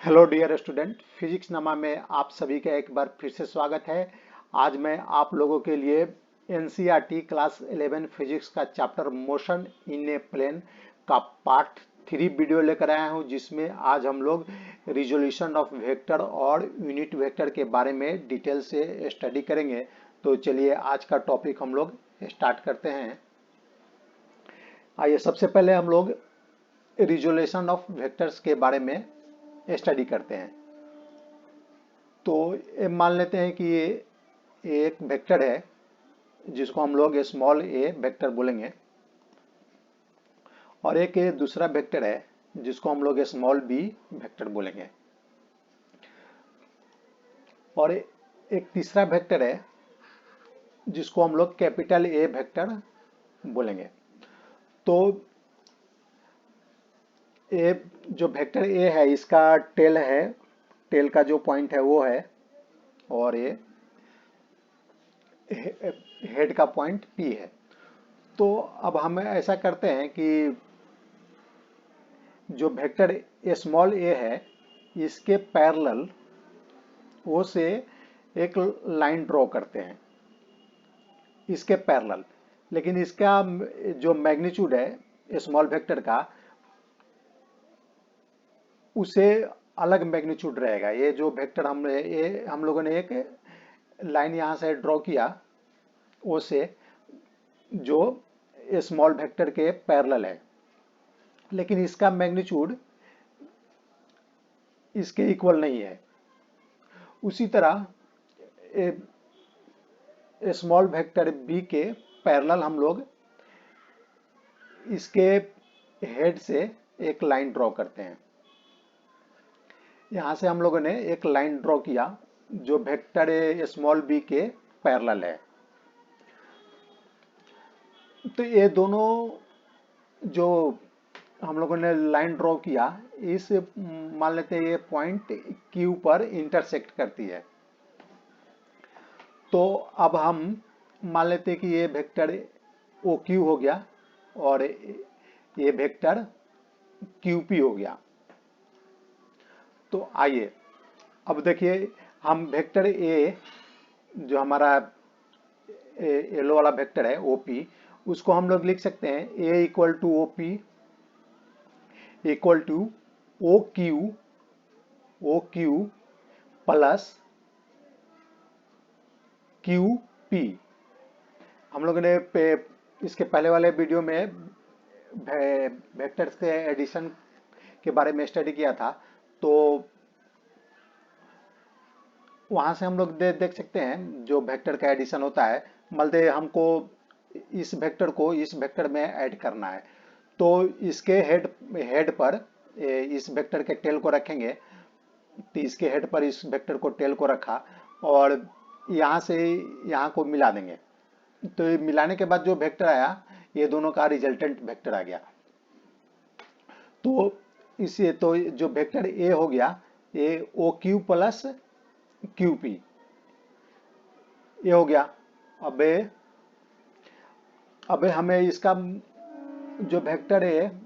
Hello dear student, physics नमा में आप सभी का एक बार फिर से स्वागत है। आज मैं आप लोगों के लिए एनसीईआरटी क्लास 11 फिजिक्स का chapter motion in a plane का पार्ट 3 वीडियो लेकर आया हूं, जिसमें आज हम लोग रिजोल्यूशन ऑफ वेक्टर और यूनिट वेक्टर के बारे में डिटेल से स्टडी करेंगे। तो चलिए आज का टॉपिक हम लोग स्टार्ट करते हैं। आइए सबसे पहले हम लोग रिजोल्यूशन ऑफ वेक्टर्स के बारे में स्टडी करते हैं। तो ये मान लेते हैं कि ये एक वेक्टर है जिसको हम लोग स्मॉल ए वेक्टर बोलेंगे, और एक ये दूसरा वेक्टर है जिसको हम लोग स्मॉल बी वेक्टर बोलेंगे, और एक तीसरा वेक्टर है जिसको हम लोग कैपिटल ए वेक्टर बोलेंगे। तो ये जो वेक्टर ए है इसका टेल है, टेल का जो पॉइंट है वो है, और ये हेड का पॉइंट पी है। तो अब हम ऐसा करते हैं कि जो वेक्टर स्मॉल ए है इसके पैरेलल ओ से एक लाइन ड्रॉ करते हैं, इसके पैरेलल। लेकिन इसका जो मैग्नीट्यूड है स्मॉल वेक्टर का, उसे अलग मैग्नीट्यूड रहेगा। ये जो वेक्टर हम लोगों ने एक लाइन यहाँ से ड्रॉ किया ओ से, जो स्मॉल वेक्टर के पैरेलल है, लेकिन इसका मैग्नीट्यूड इसके इक्वल नहीं है। उसी तरह स्मॉल वेक्टर बी के पैरेलल हम लोग इसके हेड से एक लाइन ड्रॉ करते हैं। यहाँ से हम लोगों ने एक लाइन ड्रॉ किया जो वेक्टर स्मॉल बी के पैरेलल है। तो ये दोनों जो हम लोगों ने लाइन ड्रॉ किया, इस मान लेते हैं ये पॉइंट क्यू पर इंटरसेक्ट करती है। तो अब हम मान लेते हैं कि ये वेक्टर ओ क्यू हो गया और ये वेक्टर क्यू पी हो गया। तो आइए अब देखिए, हम वेक्टर ए जो हमारा येलो वाला वेक्टर है ओपी, उसको हम लोग लिख सकते हैं A equal to O P equal to O Q plus Q P. हम लोगों ने इसके पहले वाले वीडियो में वेक्टर्स के एडिशन के बारे में स्टडी किया था, तो वहां से हम लोग देख सकते हैं जो वेक्टर का एडिशन होता है। मतलब हमको इस वेक्टर को इस वेक्टर में ऐड करना है, तो इसके हेड पर इस वेक्टर के टेल को रखेंगे। तो इसके हेड पर इस वेक्टर को टेल को रखा और यहाँ से यहाँ को मिला देंगे। तो ये मिलाने के बाद जो वेक्टर आया, ये दोनों का रिजल्टेंट वेक्टर आ गया। तो इसे तो जो वेक्टर ए हो गया ये O Q plus Q P, ये हो गया। अब हमें इसका जो वेक्टर है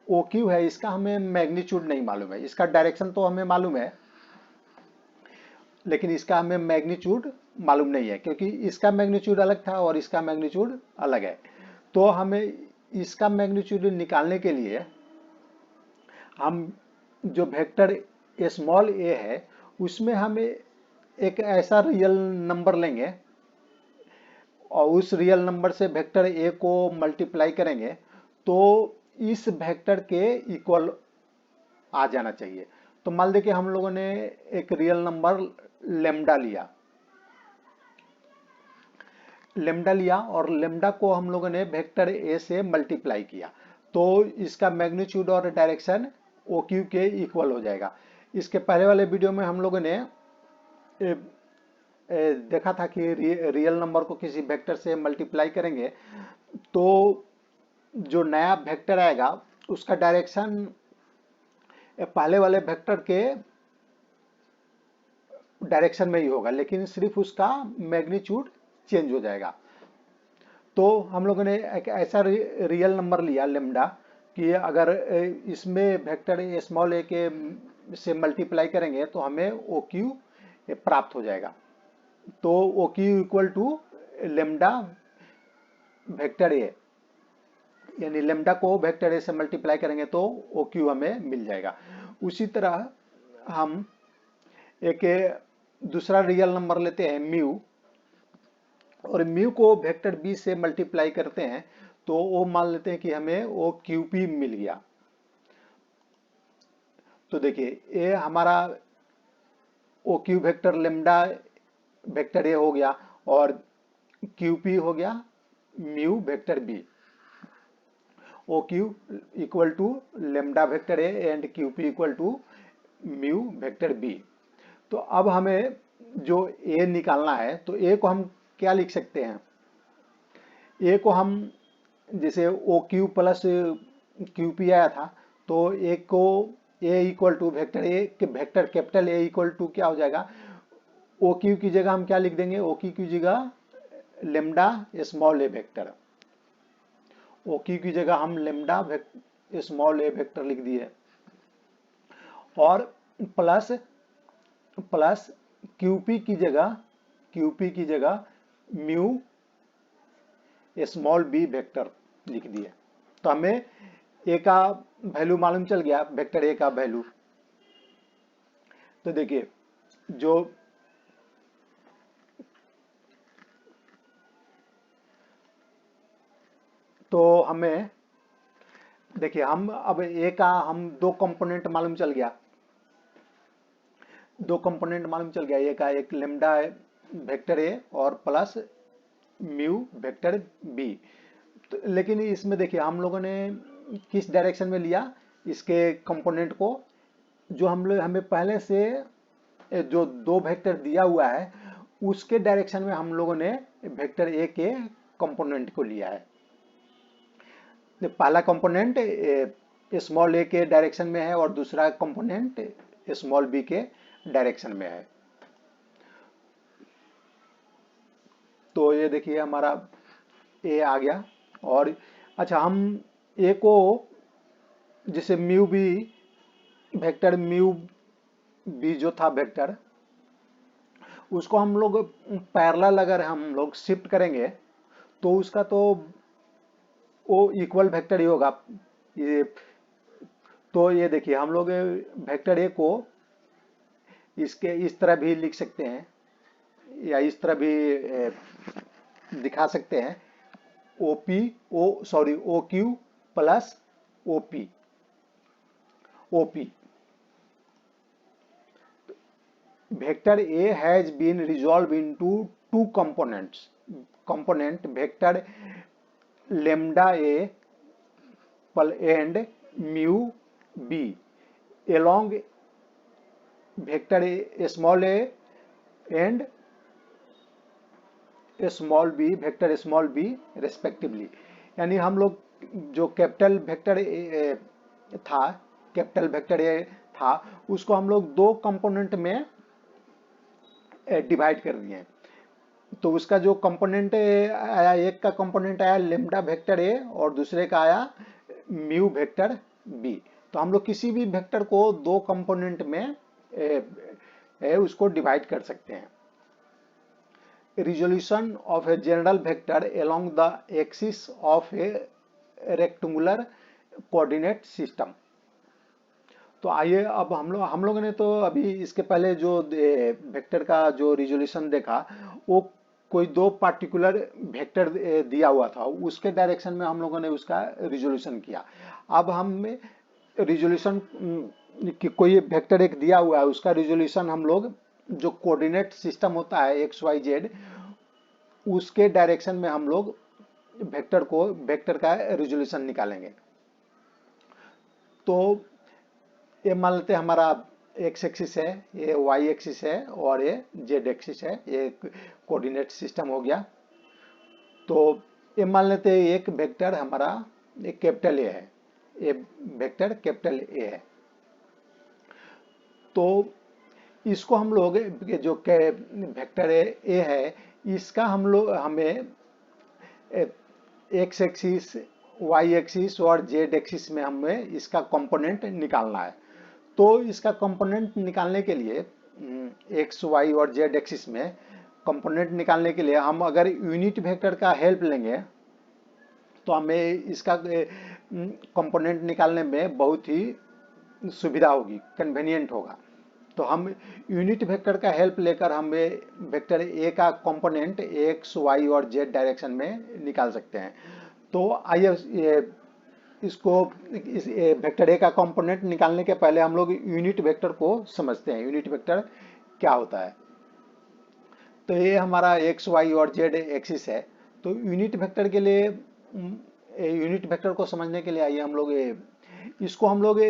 ओ क्यू है, इसका हमें मैग्नीट्यूड नहीं मालूम है। इसका डायरेक्शन तो हमें मालूम है, लेकिन इसका हमें मैग्नीट्यूड मालूम नहीं है, क्योंकि इसका मैग्नीट्यूड अलग था और इसका मैग्नीट्यूड अलग है। तो हमें इसका मैग्नीट्यूड निकालने के लिए हम जो वेक्टर स्मॉल ए है उसमें हमें एक ऐसा रियल नंबर लेंगे और उस रियल नंबर से वेक्टर ए को मल्टीप्लाई करेंगे, तो इस वेक्टर के इक्वल आ जाना चाहिए। तो मान लीजिए कि हम लोगों ने एक रियल नंबर लेमडा लिया और लेमडा को हम लोगों ने वेक्टर ए से मल्टीप्लाई किया, तो इसका मैग्नीट्यूड और डायरेक्शन ओ क्यू के इक्वल हो जाएगा। इसके पहले वाले वीडियो में हम लोगों ने देखा था कि रियल नंबर को किसी वेक्टर से मल्टीप्लाई करेंगे तो जो नया वेक्टर आएगा उसका डायरेक्शन पहले वाले वेक्टर के डायरेक्शन में ही होगा, लेकिन सिर्फ उसका मैग्नीट्यूड चेंज हो जाएगा। तो हम लोगों ने एक ऐसा रियल नंबर लिया लेमडा कि अगर इसमें वेक्टर स्मॉल ए के से मल्टीप्लाई करेंगे तो हमें ओ क्यू प्राप्त हो जाएगा। तो O Q equal to lambda vector A, यानी लेमडा को वेक्टर ए से मल्टीप्लाई करेंगे तो ओ क्यू हमें मिल जाएगा। उसी तरह हम एक दूसरा रियल नंबर लेते हैं म्यू, और म्यू को वेक्टर बी से मल्टीप्लाई करते हैं तो वो मान लेते हैं कि हमें ओ क्यू पी मिल गया। तो देखिए ये हमारा O Q vector lambda vector A हो गया और क्यू पी हो गया mu vector B. O Q equal to lambda vector A and Q P equal to mu vector B. तो अब हमें जो ए निकालना है, तो ए को हम क्या लिख सकते हैं? ए को हम जैसे O Q plus Q P आया था, तो ए को A equal to vector A के vector capital A equal to क्या हो जाएगा? ओ क्यू की जगह हम क्या लिख देंगे? ओ क्यू की जगह लेमडा स्मॉल ए वेक्टर। ओ क्यू की जगह हम लेमडा स्मॉल ए वेक्टर लिख दिए, और प्लस प्लस क्यूपी की जगह म्यू स्मॉल बी वेक्टर लिख दिए। तो हमें ए का वैल्यू मालूम चल गया, वेक्टर ए का वैल्यू। तो देखिए जो तो हमें देखिए हम अब ए का हम दो कंपोनेंट मालूम चल गया, ए का एक लेमडा वेक्टर ए और प्लस म्यू वेक्टर बी। तो लेकिन इसमें देखिए हम लोगों ने किस डायरेक्शन में लिया इसके कंपोनेंट को? जो हमें पहले से जो दो वेक्टर दिया हुआ है उसके डायरेक्शन में हम लोगों ने वेक्टर ए के कंपोनेंट को लिया है। पहला कंपोनेंट स्मॉल ए के डायरेक्शन में है और दूसरा कंपोनेंट स्मॉल बी के डायरेक्शन में है। तो ये देखिए हमारा ए आ गया। और अच्छा, हम ए को जैसे mu B vector mu B जो था वेक्टर, उसको हम लोग पैरेलल अगर हम लोग शिफ्ट करेंगे तो उसका तो वो इक्वल वेक्टर ही होगा। ये तो ये देखिए हम लोग वेक्टर ए को इसके इस तरह भी लिख सकते हैं या इस तरह भी दिखा सकते हैं, O Q plus OP. Vector A has been resolved into two component vector lambda A and mu B along vector A small a and small B vector small B respectively. यानी हम लोग जो कैपिटल वेक्टर ए था उसको हम लोग दो component में डिवाइड कर दिए। तो उसका जो कंपोनेंट आया, एक का कंपोनेंट आया लेमडा वेक्टर ए और दूसरे का आया म्यू वेक्टर बी। तो हम लोग किसी भी वेक्टर को दो कंपोनेंट में उसको डिवाइड कर सकते हैं। Resolution of a general vector along the axis of a rectangular coordinate system। तो आइए अब हम लोगों ने तो अभी इसके पहले जो वेक्टर का जो रिजोल्यूशन देखा वो कोई दो पार्टिकुलर वेक्टर दिया हुआ था, उसके डायरेक्शन में हम लोगों ने उसका रिजोल्यूशन किया। अब हम रिजोल्यूशन कि कोई वेक्टर एक दिया हुआ है उसका रिजोल्यूशन हम लोग जो कोऑर्डिनेट सिस्टम होता है एक्स वाई जेड, उसके डायरेक्शन में हम लोग वेक्टर का रिजोल्यूशन निकालेंगे। तो ये मान लेते हैं हमारा एक्स एक्सिस है, ये वाई एक्सिस है और ये जेड एक्सिस है, ये कोऑर्डिनेट सिस्टम हो गया। तो ये मान लेते हैं एक वेक्टर हमारा एक कैपिटल ए है, ये वेक्टर कैपिटल ए है। तो इसको हम लोग जो वेक्टर ए है इसका हमें एक्स एक्सिस वाई एक्सिस और जेड एक्सिस में हमें इसका कंपोनेंट निकालना है। तो इसका कंपोनेंट निकालने के लिए एक्स वाई और जेड एक्सिस में कंपोनेंट निकालने के लिए हम अगर यूनिट वेक्टर का हेल्प लेंगे तो हमें इसका कंपोनेंट निकालने में बहुत ही सुविधा होगी, कन्वीनियंट होगा। तो हम यूनिट वेक्टर का हेल्प लेकर हमें वेक्टर ए का कंपोनेंट एक्स वाई और जेड डायरेक्शन में निकाल सकते हैं। तो आइए इसको इस वेक्टर ए का कंपोनेंट निकालने के पहले हम लोग यूनिट वेक्टर को समझते हैं। यूनिट वेक्टर क्या होता है? तो ये हमारा एक्स वाई और जेड एक्सिस है। तो यूनिट वेक्टर के लिए यूनिट वेक्टर को समझने के लिए आइए हम लोग इसको हम लोग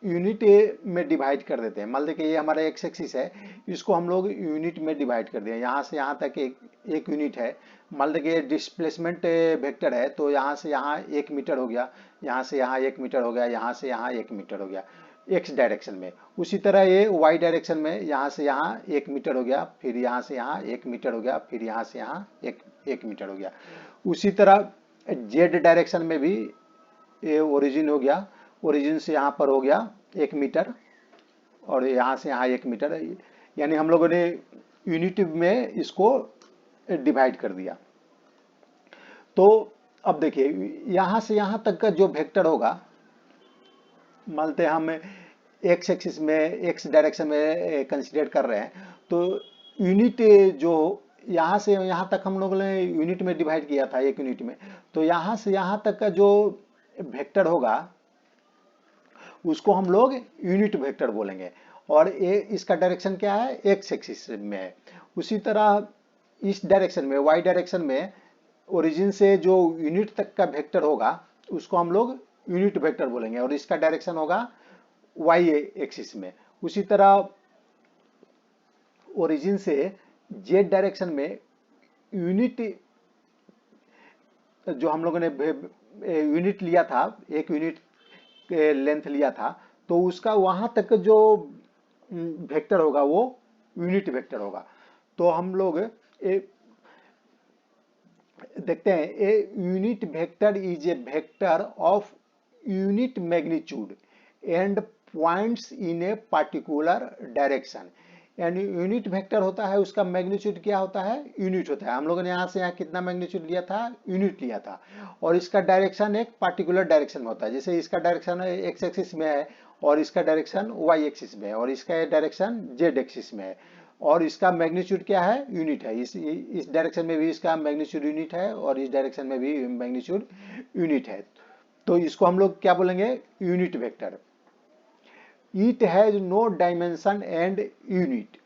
यूनिट में डिवाइड कर देते हैं। मान लीजिए कि ये हमारा एक्स एक्सिस है, इसको हम लोग यूनिट में डिवाइड कर दिए। यहाँ से यहाँ तक एक यूनिट है। मान लीजिए कि डिस्प्लेसमेंट वेक्टर है, तो यहाँ से यहाँ 1 मीटर हो गया, यहाँ से यहाँ 1 मीटर हो गया, यहाँ से यहाँ 1 मीटर हो गया एक्स डायरेक्शन में। उसी तरह ये वाई डायरेक्शन में यहाँ से यहाँ 1 मीटर हो गया, फिर यहाँ से यहाँ 1 मीटर हो गया, फिर यहाँ से यहाँ 1 मीटर हो गया। उसी तरह जेड डायरेक्शन में भी ये ओरिजिन हो गया, ओरिजिन से यहाँ पर हो गया 1 मीटर और यहाँ से यहाँ 1 मीटर, यानी हम लोगों ने यूनिट में इसको डिवाइड कर दिया। तो अब देखिए यहाँ से यहाँ तक का जो वेक्टर होगा, मानते हैं हम एक्स एक्सिस में एक्स डायरेक्शन में कंसीडर कर रहे हैं, तो यूनिट जो यहाँ से यहाँ तक हम लोगों ने यूनिट में डिवाइड किया था, एक यूनिट में, तो यहाँ से यहाँ तक का जो वेक्टर होगा उसको हम लोग यूनिट वेक्टर बोलेंगे। और ये इसका डायरेक्शन क्या है? एक्स एक्सिस में है। उसी तरह इस डायरेक्शन में वाई डायरेक्शन में ओरिजिन से जो यूनिट तक का वेक्टर होगा उसको हम लोग यूनिट वेक्टर बोलेंगे और इसका डायरेक्शन होगा वाई एक्सिस में। उसी तरह ओरिजिन से जेड डायरेक्शन में यूनिट जो हम लोगों ने यूनिट लिया था, एक यूनिट लेंथ लिया था, तो उसका वहां तक जो वेक्टर होगा वो यूनिट वेक्टर होगा। तो हम लोग देखते हैं a unit vector is a vector of unit magnitude and points in a particular direction. यानी यूनिट वेक्टर होता है, उसका मैग्नीट्यूड क्या होता है? यूनिट होता है। हम लोगों ने यहाँ से यहाँ कितना मैग्नीट्यूड लिया था? यूनिट लिया था। और इसका डायरेक्शन एक पार्टिकुलर डायरेक्शन में होता है। जैसे इसका डायरेक्शन एक्स एक्सिस में है और इसका डायरेक्शन वाई एक्सिस में है और इसका डायरेक्शन जेड एक्सिस में है और इसका मैग्नीट्यूड क्या है? यूनिट है। इस डायरेक्शन में भी इसका मैग्नीट्यूड यूनिट है और इस डायरेक्शन में भी मैग्नीट्यूड यूनिट है। तो इसको हम लोग क्या बोलेंगे? Unit vector. It has no dimension and unit.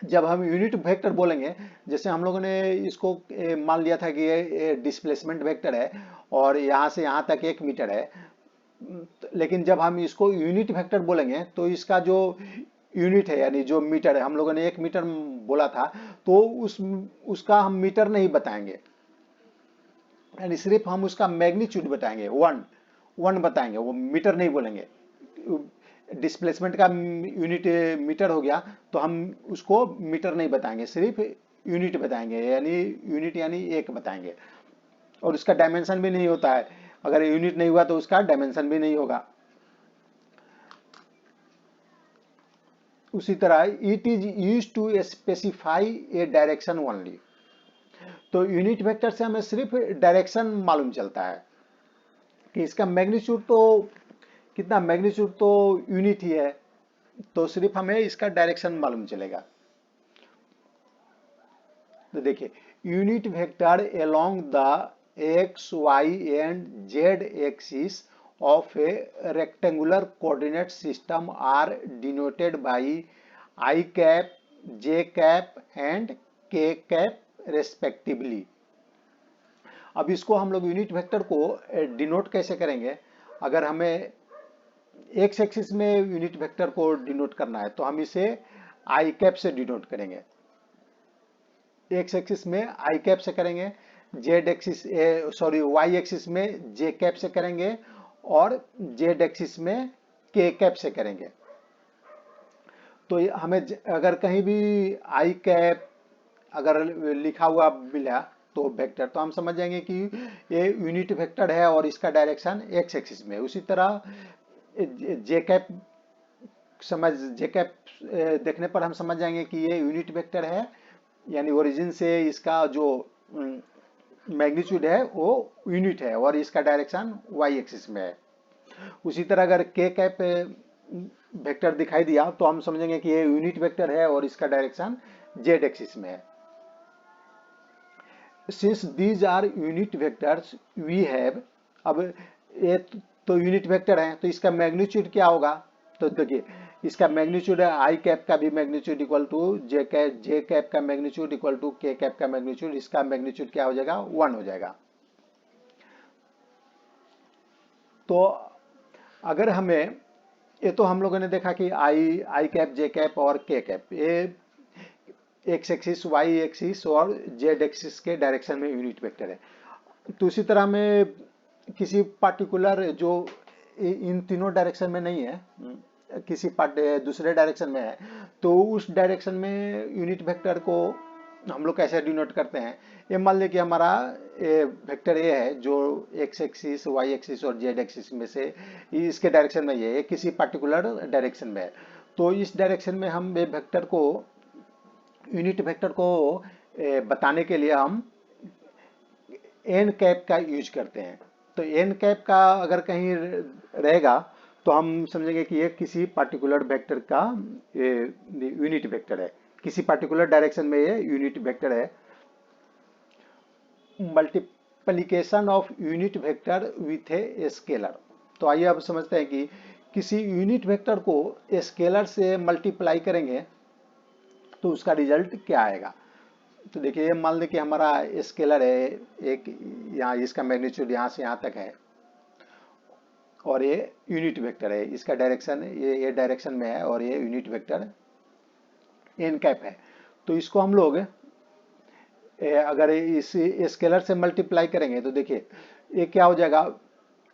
जब हम यूनिट वेक्टर बोलेंगे, जैसे हम लोगों ने इसको मान लिया था कि ये डिस्प्लेसमेंट वेक्टर है और यहाँ से यहाँ तक 1 मीटर है, लेकिन जब हम इसको यूनिट वेक्टर बोलेंगे तो इसका जो यूनिट है यानी जो मीटर है, हम लोगों ने 1 मीटर बोला था, तो उसका हम मीटर नहीं बताएंगे, यानी सिर्फ हम उसका मैग्नीट्यूड बताएंगे, वन बताएंगे, वो मीटर नहीं बोलेंगे। डिस्प्लेसमेंट का यूनिट मीटर हो गया तो हम उसको मीटर नहीं बताएंगे, सिर्फ यूनिट बताएंगे, यानी यूनिट यानी 1 बताएंगे। और उसका डायमेंशन भी नहीं होता है, अगर यूनिट नहीं हुआ तो उसका डायमेंशन भी नहीं होगा। उसी तरह it is used to specify a direction only. तो यूनिट वेक्टर से हमें सिर्फ डायरेक्शन मालूम चलता है कि इसका मैग्नीट्यूड तो कितना, मैग्नीट्यूड तो यूनिट ही है, तो सिर्फ हमें इसका डायरेक्शन मालूम चलेगा। तो देखिए unit vector along the X Y and Z axis of a rectangular coordinate system are denoted by I cap, J cap and K cap respectively। अब इसको हम लोग यूनिट वेक्टर को डिनोट कैसे करेंगे? अगर हमें एक्स एक्सिस में यूनिट वेक्टर को डिनोट करना है तो हम इसे आई कैप से डिनोट करेंगे। एक्स एक्सिस में आई कैप से करेंगे, Z axis sorry Y axis में जे कैप से करेंगे और जेड एक्सिस में के कैप से करेंगे। तो हमें अगर कहीं भी आई कैप अगर लिखा हुआ मिला तो वेक्टर, तो हम समझ जाएंगे कि ये यूनिट वेक्टर है और इसका डायरेक्शन एक्स एक्सिस में। उसी तरह जे कैप समझ जे कैप देखने पर हम समझ जाएंगे कि ये यूनिट वेक्टर है, यानी ओरिजिन से इसका जो मैग्नीट्यूड है वो यूनिट है और इसका डायरेक्शन वाई एक्सिस में है। उसी तरह अगर के कैप वेक्टर दिखाई दिया तो हम समझेंगे कि ये यूनिट वेक्टर है और इसका डायरेक्शन जेड एक्सिस में है। Since these are unit vectors we have, अब ये तो यूनिट वेक्टर है तो इसका मैग्नीट्यूड क्या होगा, तो देखिए इसका मैग्नीट्यूड है आई कैप का भी magnitude equal to J cap का magnitude equal to K cap का मैग्नीट्यूड, इसका मैग्नीट्यूड क्या हो जाएगा 1 हो जाएगा। तो अगर हमें ये तो हम लोगों ने देखा कि आई कैप जे कैप और के कैप ये एक्स एक्सिस वाई एक्सिस और जेड एक्सिस के डायरेक्शन में यूनिट वेक्टर है। तो इसी तरह में किसी पार्टिकुलर जो इन तीनों डायरेक्शन में नहीं है, किसी दूसरे डायरेक्शन में है, तो उस डायरेक्शन में यूनिट वेक्टर को हम लोग कैसे डिनोट करते हैं। ये मान लें कि हमारा वेक्टर ए है जो एक्स एक्सिस वाई एक्सिस और जेड एक्सिस में से इसके डायरेक्शन में ये किसी पार्टिकुलर डायरेक्शन में है, तो इस डायरेक्शन में हम वेक्टर को यूनिट वेक्टर को बताने के लिए हम एन कैप का यूज करते हैं। तो एन कैप का अगर कहीं रहेगा तो हम समझेंगे कि ये किसी पार्टिकुलर वेक्टर का यूनिट वेक्टर है, किसी पार्टिकुलर डायरेक्शन में ये यूनिट वेक्टर है। Multiplication of unit vector with a scalar, तो आइए अब समझते हैं कि किसी यूनिट वेक्टर को स्केलर से मल्टीप्लाई करेंगे तो उसका रिजल्ट क्या आएगा। तो देखिए मान लें कि हमारा स्केलर है एक, यहाँ इसका मैग्नीट्यूड यहाँ से यहाँ तक है और ये यूनिट वेक्टर है, इसका डायरेक्शन ये डायरेक्शन में है और ये यूनिट वेक्टर एन कैप है। तो इसको हम लोग अगर इस स्केलर से मल्टीप्लाई करेंगे तो देखिए ये क्या हो जाएगा,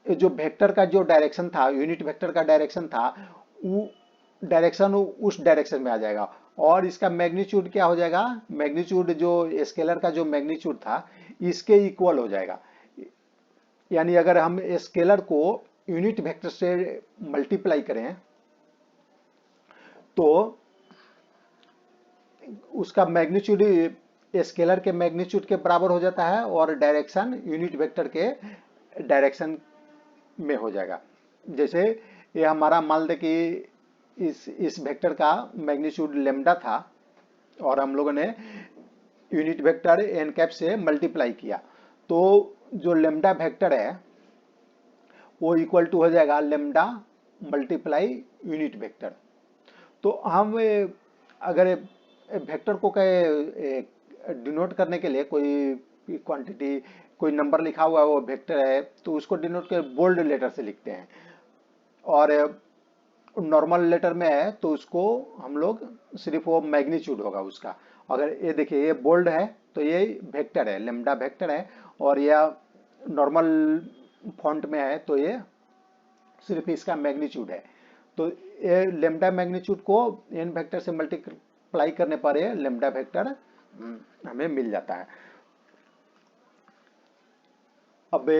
जो वेक्टर का जो डायरेक्शन था, यूनिट वेक्टर का डायरेक्शन था, वो डायरेक्शन उस डायरेक्शन में आ जाएगा और इसका मैग्नीट्यूड क्या हो जाएगा, मैग्नीट्यूड जो स्केलर का जो मैग्नीट्यूड था इसके इक्वल हो जाएगा। यानी अगर हम स्केलर को यूनिट वेक्टर से मल्टीप्लाई करें तो उसका मैग्नीट्यूड स्केलर के मैग्नीट्यूड के बराबर हो जाता है और डायरेक्शन यूनिट वेक्टर के डायरेक्शन में हो जाएगा। जैसे ये हमारा मान लें कि इस वेक्टर का मैग्नीट्यूड लेम्डा था और हम लोगों ने यूनिट वेक्टर एन कैप से मल्टीप्लाई किया, तो जो लेम्डा वेक्टर है वो इक्वल टू हो जाएगा लेम्डा मल्टीप्लाई यूनिट वेक्टर। तो हम अगर वेक्टर को कहे डिनोट करने के लिए कोई क्वांटिटी कोई नंबर लिखा हुआ है वो वेक्टर है तो उसको डिनोट कर बोल्ड लेटर से लिखते हैं, और नॉर्मल लेटर में है तो उसको हम लोग सिर्फ वो मैग्नीट्यूड होगा उसका। अगर ये देखिए ये बोल्ड है तो ये वेक्टर है, लेम्डा वेक्टर है, और यह नॉर्मल फॉन्ट में है तो ये सिर्फ इसका मैग्नीट्यूड है। तो ये लेम्डा मैग्नीट्यूड को एन वेक्टर से मल्टीप्लाई करने पर ये लेम्डा वेक्टर हमें मिल जाता है। अब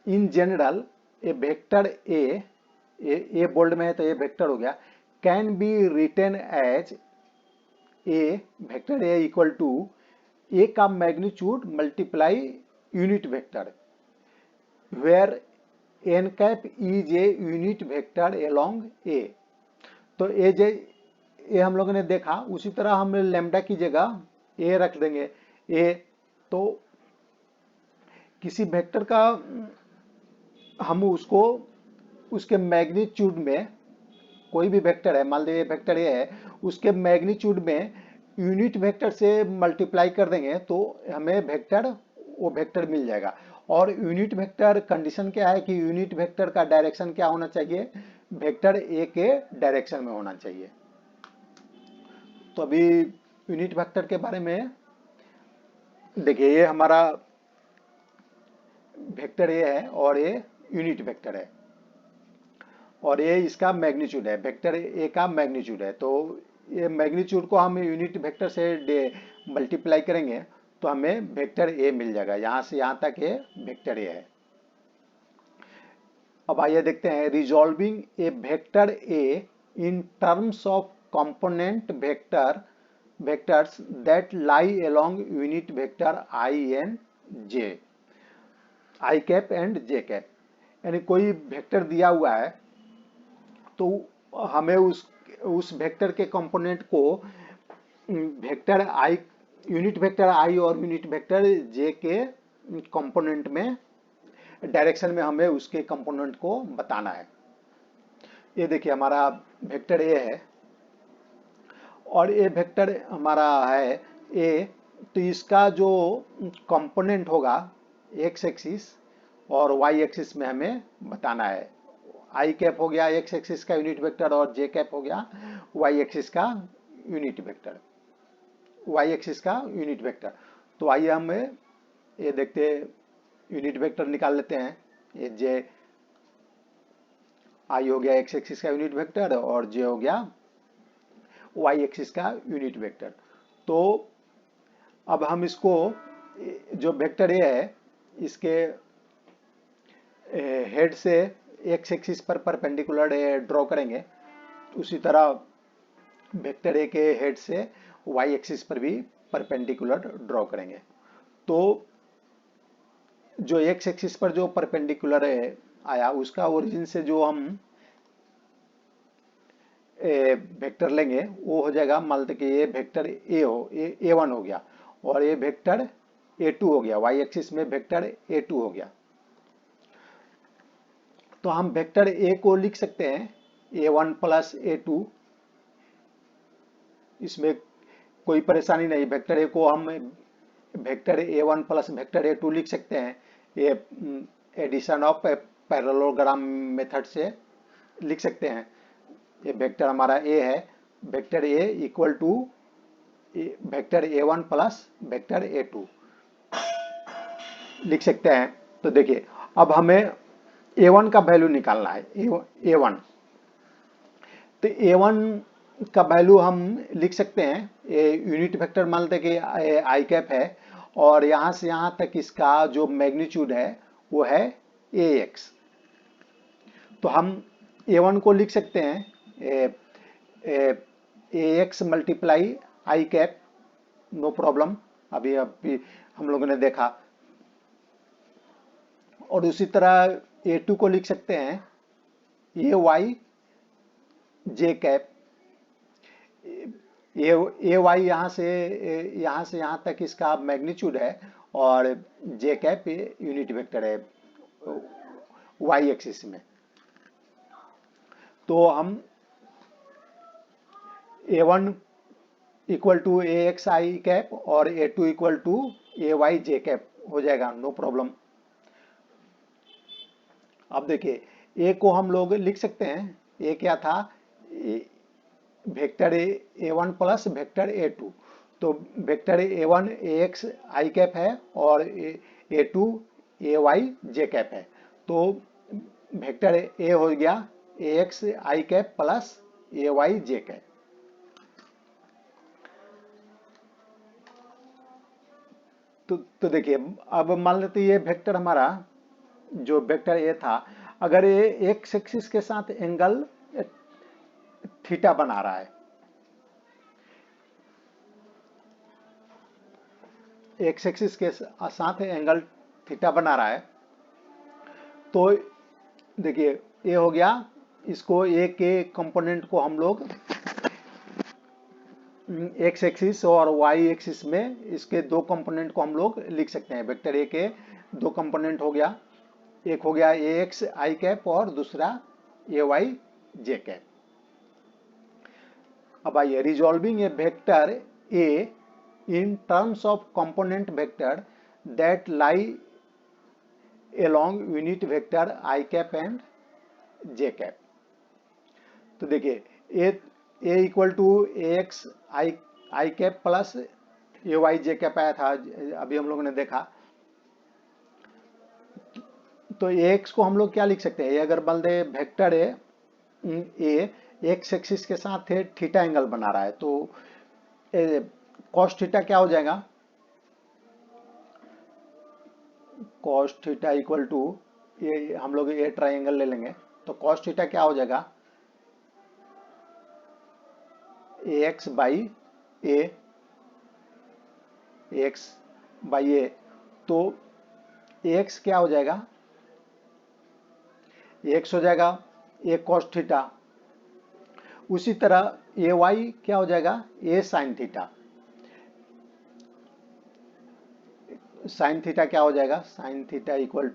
in general a vector A bold में है तो ये वेक्टर हो गया, can be written as a vector A equal to A का magnitude multiply unit vector where N cap is a unit vector along A. तो ये हम लोगों ने देखा, उसी तरह हम लेम्डा की जगह ए रख देंगे। ए तो किसी वेक्टर का हम उसको उसके मैग्नीट्यूड में, कोई भी वेक्टर है मान लीजिए वेक्टर ए है, उसके मैग्नीट्यूड में यूनिट वेक्टर से मल्टीप्लाई कर देंगे तो हमें वो वेक्टर मिल जाएगा। और यूनिट वेक्टर कंडीशन क्या है कि यूनिट वेक्टर का डायरेक्शन क्या होना चाहिए, वेक्टर ए के डायरेक्शन में होना चाहिए। तो अभी यूनिट वेक्टर के बारे में देखिए, ये हमारा वेक्टर ए है और ये यूनिट वेक्टर है और ये इसका मैग्नीट्यूड है, वेक्टर ए का मैग्नीट्यूड है। तो ये मैग्नीट्यूड को हम यूनिट वेक्टर से मल्टीप्लाई करेंगे तो हमें वेक्टर ए मिल जाएगा, यहां से यहां तक ये वेक्टर ए है। अब आइए देखते हैं, resolving A vector A in terms of component vectors that lie along unit vector I and j, I cap and j cap। यानी कोई वेक्टर दिया हुआ है तो हमें उस वेक्टर के कंपोनेंट को वेक्टर आई, यूनिट वेक्टर आई और यूनिट वेक्टर जे के कंपोनेंट में, डायरेक्शन में हमें उसके कंपोनेंट को बताना है। ये देखिए हमारा वेक्टर ए है और ये वेक्टर हमारा है ए, तो इसका जो कंपोनेंट होगा एक्स एक्सिस और वाई एक्सिस में हमें बताना है। आई कैप हो गया एक्स एक्सिस का यूनिट वेक्टर और जे कैप हो गया वाई एक्सिस का यूनिट वेक्टर, वाई एक्सिस का यूनिट वेक्टर। तो आइए हम ये देखते यूनिट वेक्टर निकाल लेते हैं। ये जे आई हो गया एक्स एक्सिस का यूनिट वेक्टर और जे हो गया वाई एक्सिस का यूनिट वेक्टर। तो अब हम इसको जो वेक्टर ए है इसके हेड से एक्स एक्सिस पर परपेंडिकुलर ड्रॉ करेंगे, उसी तरह वेक्टर ए के हेड से वाई एक्सिस पर भी परपेंडिकुलर ड्रॉ करेंगे। तो जो एक्स एक्सिस पर जो परपेंडिकुलर आया उसका ओरिजिन से जो हम वेक्टर लेंगे वो हो जाएगा, मान लेते कि ये वेक्टर ए हो, ए वन हो गया और ये वेक्टर ए टू हो गया, वाई एक्सिस में वेक्टर ए टू हो गया। तो हम वेक्टर ए को लिख सकते हैं A one plus A two, इसमें कोई परेशानी नहीं। वेक्टर ए को हम vector A one plus vector A two लिख सकते हैं, ये एडिशन ऑफ पैरेललोग्राम मेथड से लिख सकते हैं। ये वेक्टर हमारा ए है, vector A equal to vector A one plus vector A two लिख सकते हैं। तो देखिए अब हमें ए वन का वैल्यू निकालना है, ए वन। तो ए वन का वैल्यू हम लिख सकते हैं, ये यूनिट वेक्टर मान लेते कि आई कैप है और यहाँ से यहाँ तक इसका जो मैग्नीट्यूड है वो है ए एक्स। तो हम ए वन को लिख सकते हैं ए एक्स मल्टीप्लाई आई कैप, नो प्रॉब्लम, अभी हम लोगों ने देखा। और उसी तरह ए टू को लिख सकते हैं A Y J cap, A Y यहाँ से यहाँ तक इसका मैग्नीट्यूड है और जे कैप यूनिट वेक्टर है वाई एक्सिस में। तो हम A one equal to A X I cap और A two equal to A Y J cap हो जाएगा, नो प्रॉब्लम। अब देखिए ए को हम लोग लिख सकते हैं, ए क्या था, vector A one plus vector A two. तो vector A one A X I cap है और A two A Y J cap है। तो वेक्टर ए हो गया A X I cap plus A Y J cap. तो देखिए अब मान लेते ये वेक्टर हमारा जो वेक्टर ए था, अगर ये एक्स एक्सिस के साथ एंगल थीटा बना रहा है, एक्स एक्सिस के साथ एंगल थीटा बना रहा है, तो देखिए ये हो गया, इसको ए के कंपोनेंट को हम लोग एक्स एक्सिस और वाई एक्सिस में इसके दो कंपोनेंट को हम लोग लिख सकते हैं। वेक्टर ए के दो कंपोनेंट हो गया, एक हो गया ए एक्स आई कैप और दूसरा ए वाई जे कैप। अब आइए resolving A vector A in terms of component vector that lie along unit vector I cap and j cap। तो देखिए a equal to A X I cap plus A Y J cap आया था, अभी हम लोगों ने देखा। तो ए एक्स को हम लोग क्या लिख सकते हैं, अगर मान दे वेक्टर ए एक्स एक्सिस के साथ थीटा एंगल बना रहा है, तो कॉस थीटा क्या हो जाएगा, कॉस थीटा इक्वल टू ये हम लोग ए ट्राइंगल ले लेंगे, तो कॉस थीटा क्या हो जाएगा, ए एक्स बाई ए, तो ए एक्स क्या हो जाएगा, एक्स हो जाएगा ए कॉस थीटा। उसी तरह ए वाई क्या हो जाएगा, ए साइन थीटा। साइन थीटा क्या हो जाएगा, साइन थीटा इक्वल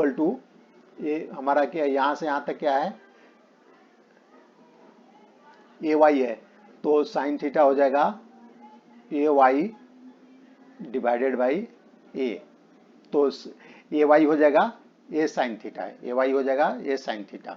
टू ये हमारा क्या, यहां से यहां तक क्या है, ए वाई है, तो साइन थीटा हो जाएगा ए वाई डिवाइडेड बाई ए। तो ए वाई हो जाएगा ए साइन थीटा है, ए वाई हो जाएगा ए साइन थीटा।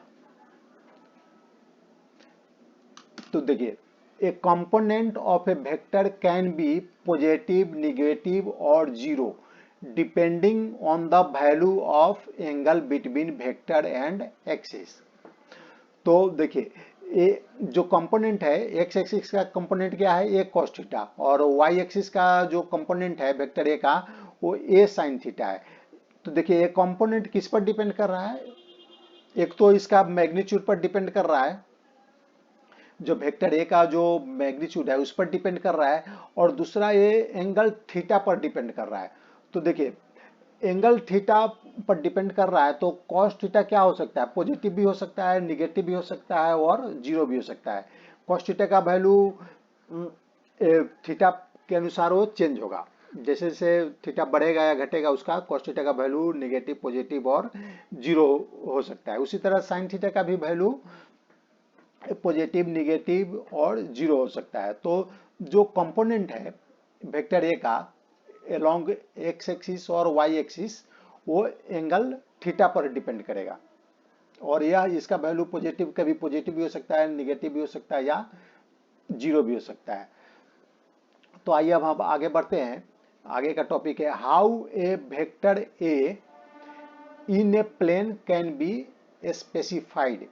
तो देखिए, a component of a vector can be positive, negative और zero depending on the value of angle between vector and axis. तो देखिए, ये जो कंपोनेंट है, एक्स एक्सिस का कंपोनेंट क्या है, ए कॉस थीटा, और वाई एक्सिस का जो कंपोनेंट है वेक्टर ए का, वो ए साइन थीटा है। तो देखिए, ये कंपोनेंट किस पर डिपेंड कर रहा है, एक तो इसका मैग्नीट्यूड पर डिपेंड कर रहा है, जो वेक्टर ए का जो मैग्नीट्यूड है उस पर डिपेंड कर रहा है, और दूसरा ये एंगल थीटा पर डिपेंड कर रहा है। तो देखिए, एंगल थीटा पर डिपेंड कर रहा है, तो कॉस थीटा क्या हो सकता है, पॉजिटिव भी हो सकता है, निगेटिव भी हो सकता है और जीरो भी हो सकता है। कॉस थीटा का वैल्यू थीटा के अनुसार वो चेंज होगा, जैसे जैसे थीटा बढ़ेगा या घटेगा उसका कॉस थीटा का वैल्यू निगेटिव, पॉजिटिव और जीरो हो सकता है। उसी तरह साइन थीटा का भी वैल्यू पॉजिटिव, निगेटिव और जीरो हो सकता है। तो जो कंपोनेंट है वेक्टर ए का अलोंग एक्स एक्सिस और वाई एक्सिस, वो एंगल थीटा पर डिपेंड करेगा, और यह इसका वैल्यू पॉजिटिव, कभी पॉजिटिव भी हो सकता है, निगेटिव भी हो सकता है या जीरो भी हो सकता है। तो आइए अब हम आगे बढ़ते हैं। आगे का टॉपिक है how a vector A in a plane can be specified.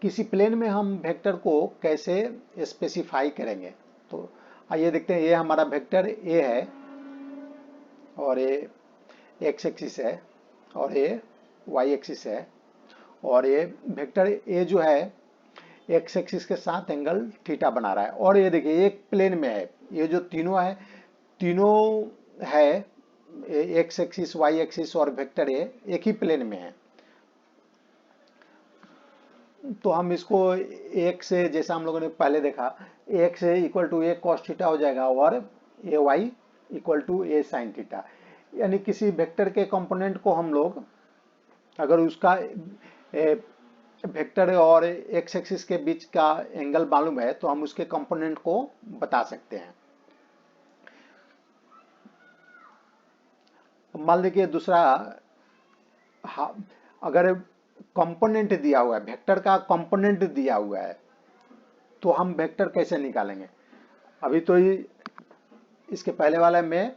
किसी प्लेन में हम वेक्टर को कैसे स्पेसिफाई करेंगे। तो आइए देखते हैं, ये हमारा वेक्टर ए है और ये एक्स एक्सिस है और ये वाई एक्सिस है, और ये वेक्टर ए जो है एक्स एक्सिस के साथ एंगल थीटा बना रहा है, और ये देखिए एक प्लेन में है, ये जो तीनों है, तीनों है एक्स एक्सिस, वाई एक्सिस और वेक्टर ए एक ही प्लेन में है। तो हम इसको एक से, जैसा हम लोगों ने पहले देखा, एक से equal to A cos theta हो जाएगा और A Y equal to A sine theta. यानी किसी वेक्टर के कंपोनेंट को हम लोग, अगर उसका वेक्टर और एक्स एक्सिस के बीच का एंगल मालूम है तो हम उसके कंपोनेंट को बता सकते हैं। मान लीजिए दूसरा, अगर कंपोनेंट दिया हुआ है, वेक्टर का कंपोनेंट दिया हुआ है, तो हम वेक्टर कैसे निकालेंगे। अभी तो इसके पहले वाले में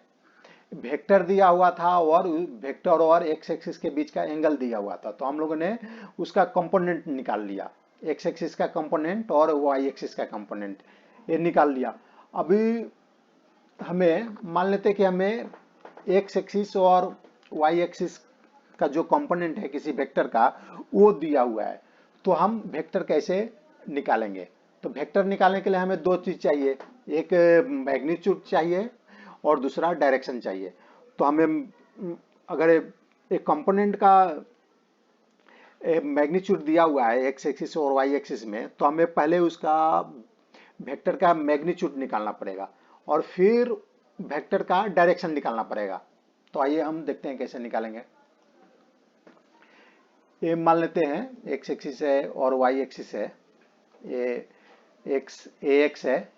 वेक्टर दिया हुआ था और वेक्टर और एक्स एक्सिस के बीच का एंगल दिया हुआ था, तो हम लोगों ने उसका कंपोनेंट निकाल लिया, एक्स एक्सिस का कंपोनेंट और वाई एक्सिस का कंपोनेंट ये निकाल लिया। अभी हमें मान लेते कि हमें एक्स एक्सिस और वाई एक्सिस का जो कंपोनेंट है किसी वेक्टर का वो दिया हुआ है, तो हम वेक्टर कैसे निकालेंगे। तो वेक्टर निकालने के लिए हमें दो चीज चाहिए, एक मैग्नीट्यूड चाहिए और दूसरा डायरेक्शन चाहिए। तो हमें अगर एक कंपोनेंट का मैग्नीट्यूड दिया हुआ है एक्स एक्सिस और वाई एक्सिस में, तो हमें पहले उसका वेक्टर का मैग्नीट्यूड निकालना पड़ेगा और फिर वेक्टर का डायरेक्शन निकालना पड़ेगा। तो आइए हम देखते हैं कैसे निकालेंगे। ये मान लेते हैं एक्स एक्सिस है और वाई एक्सिस है, ये एक्स है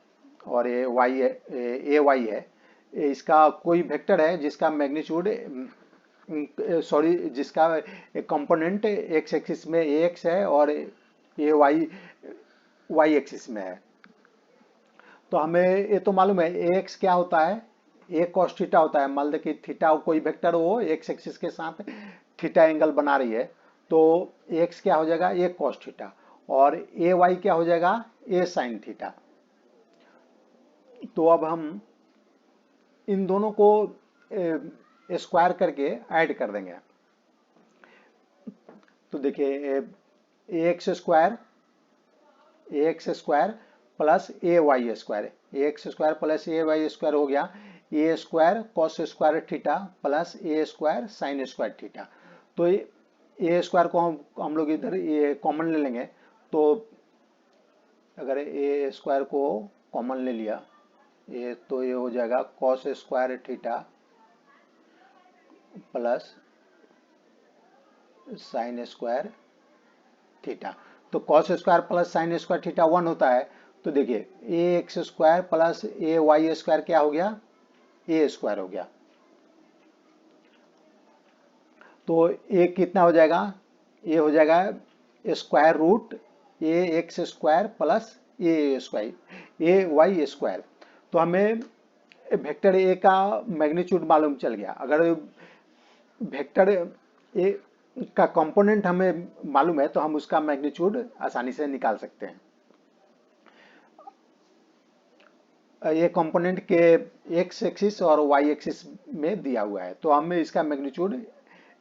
और ये वाई है, ए वाई है। इसका कोई वेक्टर है जिसका मैग्नीट्यूड, सॉरी, जिसका कंपोनेंट एक्स एक्सिस में ए एक्स है और ए वाई एक्सिस में है। तो हमें ये तो मालूम है ए एक्स क्या होता है, ए कॉस थीटा होता है। मान लो कि थीटा कोई वेक्टर हो एक्स एक्सिस के साथ थीटा एंगल बना रही है, तो एक्स क्या हो जाएगा, ए कॉस थीटा, और ए वाई क्या हो जाएगा, ए साइन थीटा। तो अब हम इन दोनों को स्क्वायर करके ऐड कर देंगे। देखिए A X square plus A Y square, A X square plus A Y square हो गया A square cos square theta plus A square sine square theta. तो ए स्क्वायर को हम लोग इधर ये कॉमन ले लेंगे, तो अगर ए स्क्वायर को कॉमन ले लिया ये, तो ये हो जाएगा cos square theta plus sine square theta. तो cos square plus sine square theta 1 होता है। तो देखिए A X square plus A Y square क्या हो गया, ए स्क्वायर हो गया। तो ए कितना हो जाएगा, ये हो जाएगा square root A X square plus A square A Y square. तो हमें वेक्टर ए का मैग्नीट्यूड मालूम चल गया। अगर वेक्टर ए का कंपोनेंट हमें मालूम है तो हम उसका मैग्नीट्यूड आसानी से निकाल सकते हैं। ये कंपोनेंट के एक्स एक्सिस और वाई एक्सिस में दिया हुआ है, तो हमें इसका मैग्नीट्यूड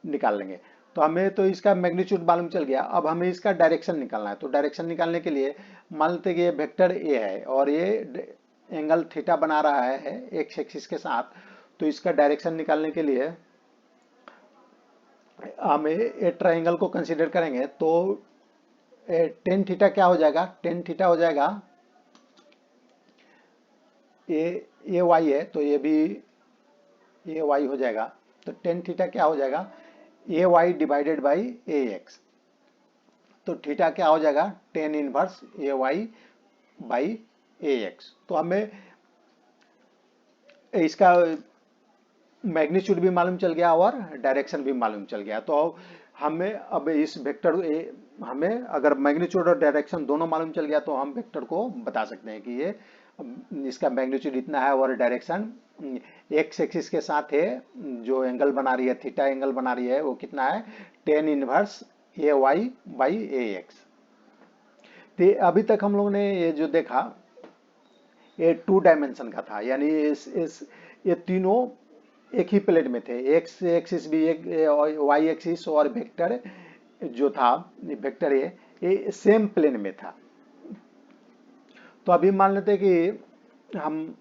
निकाल लेंगे। तो हमें तो इसका मैग्नीट्यूड मालूम चल गया, अब हमें इसका डायरेक्शन निकालना है। तो डायरेक्शन निकालने के लिए मान लेते हैं कि ये वेक्टर ए है और ये एंगल थीटा बना रहा है एक्स एक्सिस के साथ। तो इसका डायरेक्शन निकालने के लिए हम ए ट्राइंगल को कंसीडर करेंगे। तो टेन थीटा क्या हो जाएगा, टेन थीटा हो जाएगा ए वाई है तो ये भी ए वाई हो जाएगा। तो टेन थीटा क्या हो जाएगा, A Y divided by A X. तो थीटा क्या हो जाएगा, tan inverse A Y by A X. तो हमें इसका मैग्नीट्यूड भी मालूम चल गया और डायरेक्शन भी मालूम चल गया। तो हमें अब इस वेक्टर हमें अगर मैग्नीट्यूड और डायरेक्शन दोनों मालूम चल गया तो हम वेक्टर को बता सकते हैं कि ये इसका मैग्नीट्यूड इतना है और डायरेक्शन एक्स एक्सिस के साथ है, जो एंगल बना रही है थीटा एंगल बना रही है वो कितना है, tan inverse A Y by A X. तो अभी तक हम लोगों ने ये जो देखा ये 2 डायमेंशन का था, यानी ये तीनों एक ही प्लेन में थे, एक्स एक्सिस भी एक, वाई एक्सिस और वेक्टर जो था वेक्टर ये सेम प्लेन में था। तो अभी मान लेते हैं कि हम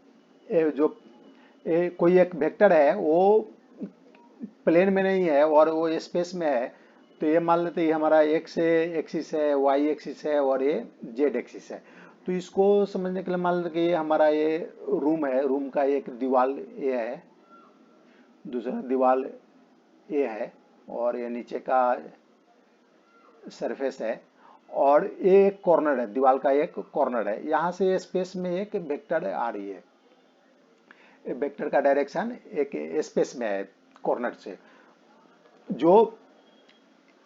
कोई एक वेक्टर है वो प्लेन में नहीं है और वो स्पेस में है। तो ये मान लेते हैं ये हमारा एक्स एक्सिस है, वाई एक्सिस है और ये जेड एक्सिस है। तो इसको समझने के लिए मान लेते कि ये हमारा ये रूम है, रूम का एक दीवार ये है, दूसरा दीवार ये है और ये नीचे का सरफेस है और ये एक कॉर्नर है, दीवार का एक कॉर्नर है। यहाँ से स्पेस में एक वेक्टर आ रही है, वेक्टर का डायरेक्शन एक स्पेस में है कॉर्नर से, जो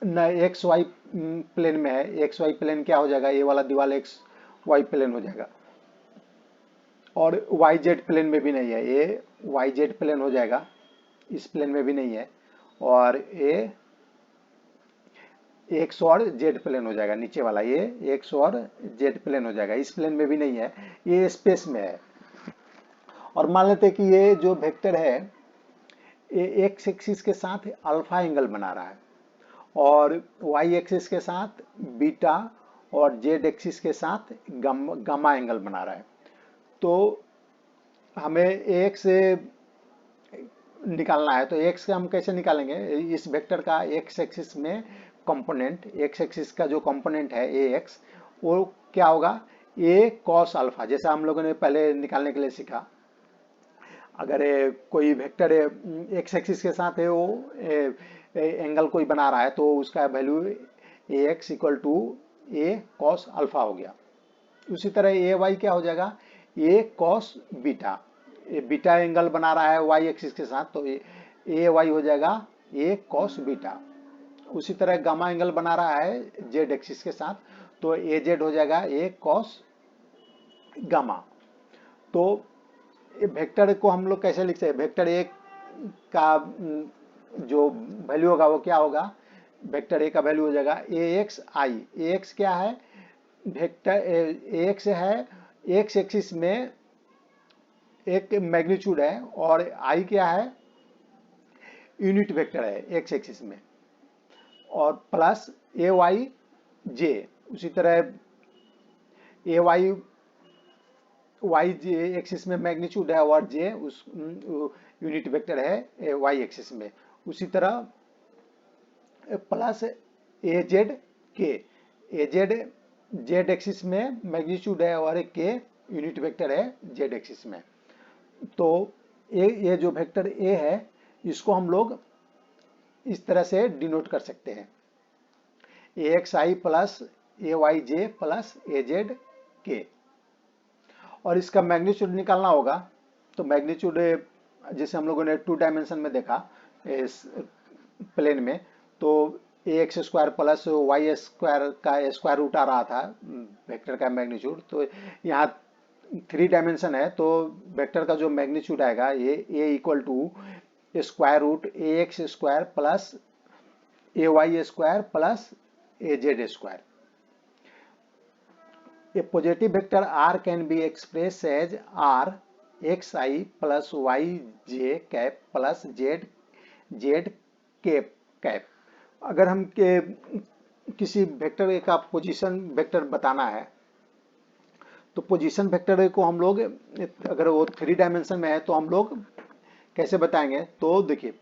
न एक्स वाई प्लेन में है। एक्स वाई प्लेन क्या हो जाएगा, ये वाला दीवार एक्स वाई प्लेन हो जाएगा और वाई जेड प्लेन में भी नहीं है, ये वाई जेड प्लेन हो जाएगा, इस प्लेन में भी नहीं है। और ये एक्स और जेड प्लेन हो जाएगा, नीचे वाला ये एक्स और जेड प्लेन हो जाएगा, इस प्लेन में भी नहीं है, ये स्पेस में है। और मान लेते हैं कि ये जो वेक्टर है ये एक्स एक्सिस के साथ अल्फा एंगल बना रहा है और वाई एक्सिस के साथ बीटा और जेड एक्सिस के साथ गामा एंगल बना रहा है। तो हमें एक्स निकालना है, तो एक्स हम कैसे निकालेंगे, इस वेक्टर का एक्स एक्सिस में कंपोनेंट, एक्स एक्सिस का जो कंपोनेंट है ए एक्स, वो क्या होगा, ए कॉस अल्फा, जैसा हम लोगों ने पहले निकालने के लिए सीखा। अगर कोई वेक्टर एक्स एक्सिस के साथ है वो एंगल कोई बना रहा है तो उसका value A X equal to A cos alpha हो गया। उसी तरह ए वाई क्या हो जाएगा, ए कॉस बीटा, ये बीटा एंगल बना रहा है वाई एक्सिस के साथ तो ए वाई हो जाएगा ए कॉस बीटा। उसी तरह गामा एंगल बना रहा है जेड एक्सिस के साथ तो ए जेड हो जाएगा ए कॉस गामा। तो वेक्टर को हम लोग कैसे लिख सकते हैं, वेक्टर ए का जो वैल्यू होगा वो क्या होगा, वेक्टर ए का वैल्यू हो जाएगा ए एक्स आई। ए एक्स क्या है, वेक्टर ए एक्स है एक्स एक्सिस में एक मैग्नीट्यूड है और आई क्या है, यूनिट वेक्टर है एक्स एक्सिस में। और प्लस ए वाई जे, उसी तरह A Y Y J axis में मैग्नीट्यूड है और जे उस यूनिट वेक्टर है वाई एक्सिस में, उसी तरह प्लस ए जेड के, ए जेड जेड एक्सिस में मैग्नीट्यूड है और के यूनिट वेक्टर है जेड एक्सिस में। तो ये जो वेक्टर ए है इसको हम लोग इस तरह से डिनोट कर सकते हैं, ए X I plus A Y J plus A Z के। और इसका मैग्नीट्यूड निकालना होगा, तो मैग्नीट्यूड जैसे हम लोगों ने 2 डायमेंशन में देखा इस प्लेन में, तो A X square plus Y square का स्क्वायर रूट आ रहा था वेक्टर का मैग्नीट्यूड, तो यहाँ 3 डायमेंशन है, तो वेक्टर का जो मैग्नीट्यूड आएगा ये A equal to square root A X square plus A Y square plus A Z square. A positive vector r can be expressed as r xi plus yj cap plus z cap। अगर हम किसी vector का position vector बताना है तो position vector को हम लोग अगर वो 3 डायमेंशन में है तो हम लोग कैसे बताएंगे, तो देखिए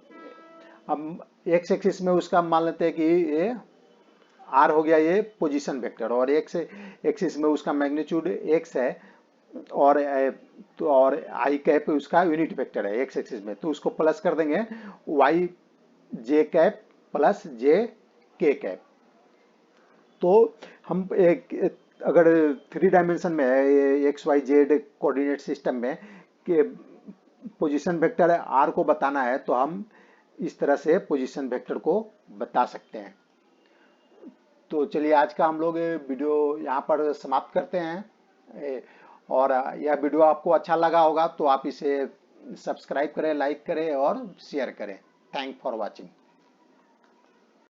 हम एक्स एक्सिस में उसका मान लेते हैं कि ये आर हो गया ये पोजीशन वेक्टर, और एक्स एक्सिस में उसका मैग्नीट्यूड एक्स है और आई कैप उसका यूनिट वेक्टर है एक्स एक्सिस में, तो उसको प्लस कर देंगे Y J cap plus J K cap. तो हम अगर 3 डायमेंशन में है X Y Z coordinate system में कि पोजीशन वेक्टर आर को बताना है तो हम इस तरह से पोजीशन वेक्टर को बता सकते हैं। तो चलिए आज का हम लोग वीडियो यहाँ पर समाप्त करते हैं, और यह वीडियो आपको अच्छा लगा होगा तो आप इसे सब्सक्राइब करें, लाइक करें और शेयर करें। Thank for watching.